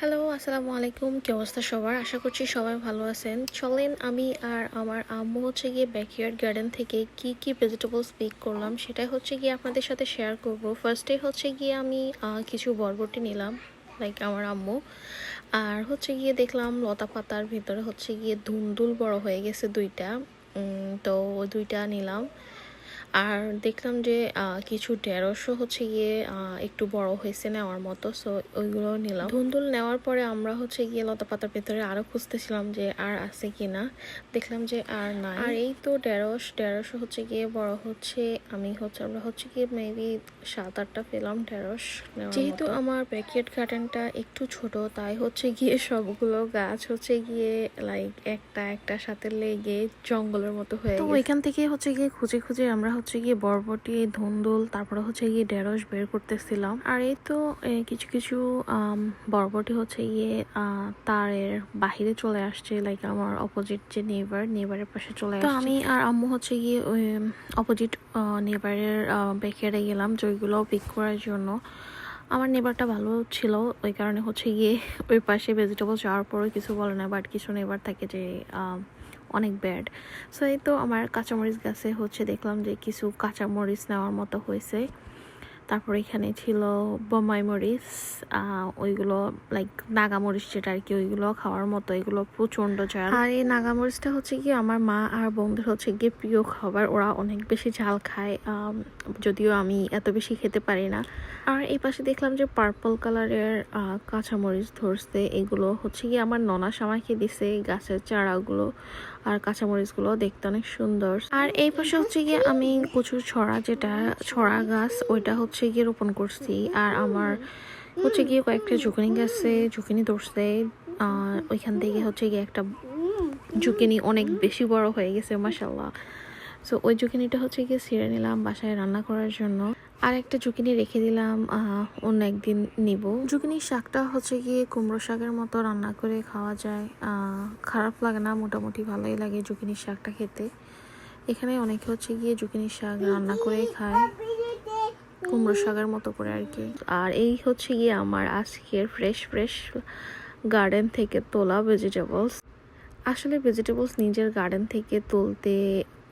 Hello, আসসালামু আলাইকুম। কি অবস্থা সবার? আশা করছি সবাই ভালো আছেন। চলেন আমি আর আমার আম্মু হচ্ছে গিয়ে ব্যাকইয়ার্ড গার্ডেন থেকে কি কি ভেজিটেবলস পিক করলাম সেটাই হচ্ছে গিয়ে আপনাদের সাথে শেয়ার করব। ফার্স্টে হচ্ছে গিয়ে আমি কিছু বরবটি নিলাম, লাইক আমার আম্মু। আর হচ্ছে গিয়ে দেখলাম লতা পাতার ভিতরে হচ্ছে গিয়ে ধুন্দুল বড় হয়ে গেছে দুইটা। তো ওই দুইটা নিলাম। আর দেখলাম যে কিছু ঢেঁড়সও হচ্ছে গিয়ে একটু বড় হয়েছে নেওয়ার মতো, সো ওইগুলো নিলাম। ধুন্দুল নেওয়ার পরে আমরা হচ্ছে গিয়ে লতা পাতার ভেতরে আরও খুঁজতেছিলাম যে আর আছে কিনা। দেখলাম যে আর নাই। আর এই তো ঢেঁড়সও হচ্ছে গিয়ে বড় হচ্ছে। আমরা হচ্ছে গিয়ে মেবি 7-8টা পেলাম ঢেঁড়স নেওয়ার মতো। যেহেতু আমার ব্যাকইয়ার্ড গার্ডেনটা একটু ছোট, তাই হচ্ছে গিয়ে সবগুলো গাছ হচ্ছে গিয়ে লাইক একটা একটার সাথে লেগে জঙ্গলের মতো হয়ে গেছে। তো ওইখান থেকে হচ্ছে গিয়ে খুঁজে খুঁজে আমরা হচ্ছে গিয়ে বরবটি, ধুন্দুল, তারপরে হচ্ছে গিয়ে ঢেঁড়স বের করতেছিলাম। আর এই তো কিছু কিছু বরবটি হচ্ছে গিয়ে তারের বাহিরে চলে আসছে, লাইক আমার অপোজিট যে নেবারের পাশে চলে আসছে। তো আমি আর আম্মু হচ্ছে গিয়ে ওই অপোজিট নেবারের ব্যাকইয়ার্ডে গেলাম জয়গুলো পিক করার জন্য। আমার নেবারটা ভালো ছিল, ওই কারণে হচ্ছে গিয়ে ওই পাশে ভেজিটেবল যাওয়ার পরেও কিছু বলে না, বাট কিছু নেবার থাকে যে অনেক ব্যাড। সো এই তো আমার কাঁচামরিচ গাছে হচ্ছে দেখলাম যে কিছু কাঁচামরিচ নেওয়ার মতো হয়েছে। তারপর এখানে ছিল বোম্বাই মরিচ, ওইগুলো লাইক নাগামরিচ যেটা আর কি, ওইগুলো খাওয়ার মতো। এগুলো প্রচণ্ড ঝাল। আর এই নাগামরিচটা হচ্ছে কি আমার মা আর বোনদের হচ্ছে গিয়ে প্রিয় খাবার, ওরা অনেক বেশি ঝাল খায়, যদিও আমি এত বেশি খেতে পারি না। আর এই পাশে দেখলাম যে পার্পল কালারের কাঁচামরিচ ধরছে, এগুলো হচ্ছে গিয়ে আমার ননা আমাকে দিছে গাছের চারাগুলো। আর কাঁচামরিচগুলো দেখতে অনেক সুন্দর। আর এই পাশে হচ্ছে গিয়ে আমি কচুর ছড়া, যেটা ছড়া গাছ, ওইটা হচ্ছে গিয়ে রোপণ করছি। আর আমার হচ্ছে গিয়ে কয়েকটা জুকিনি গাছে জুকিনি ধরছে। ওইখান থেকে হচ্ছে গিয়ে একটা জুকিনি অনেক বেশি বড় হয়ে গেছে, মাশাআল্লাহ। সো ওই জুকিনিটা হচ্ছে গিয়ে ছিঁড়ে নিলাম বাসায় রান্না করার জন্য। আর একটা জুকিনি রেখে দিলাম, অন্য একদিন নিব। জুকিনির শাকটা হচ্ছে গিয়ে কুমড়ো শাকের মতো রান্না করে খাওয়া যায়, খারাপ লাগে না, মোটামুটি ভালোই লাগে জুকিনির শাকটা খেতে। এখানে অনেকে হচ্ছে গিয়ে জুকিনির শাক রান্না করে খায় কুমড়ো শাকের মতো করে আর কি। আর এই হচ্ছে গিয়ে আমার আজকের ফ্রেশ গার্ডেন থেকে তোলা ভেজিটেবলস। আসলে ভেজিটেবলস নিজের গার্ডেন থেকে তুলতে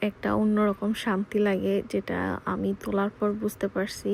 একটা অন্যরকম শান্তি লাগে, যেটা আমি তোলার পর বুঝতে পারছি।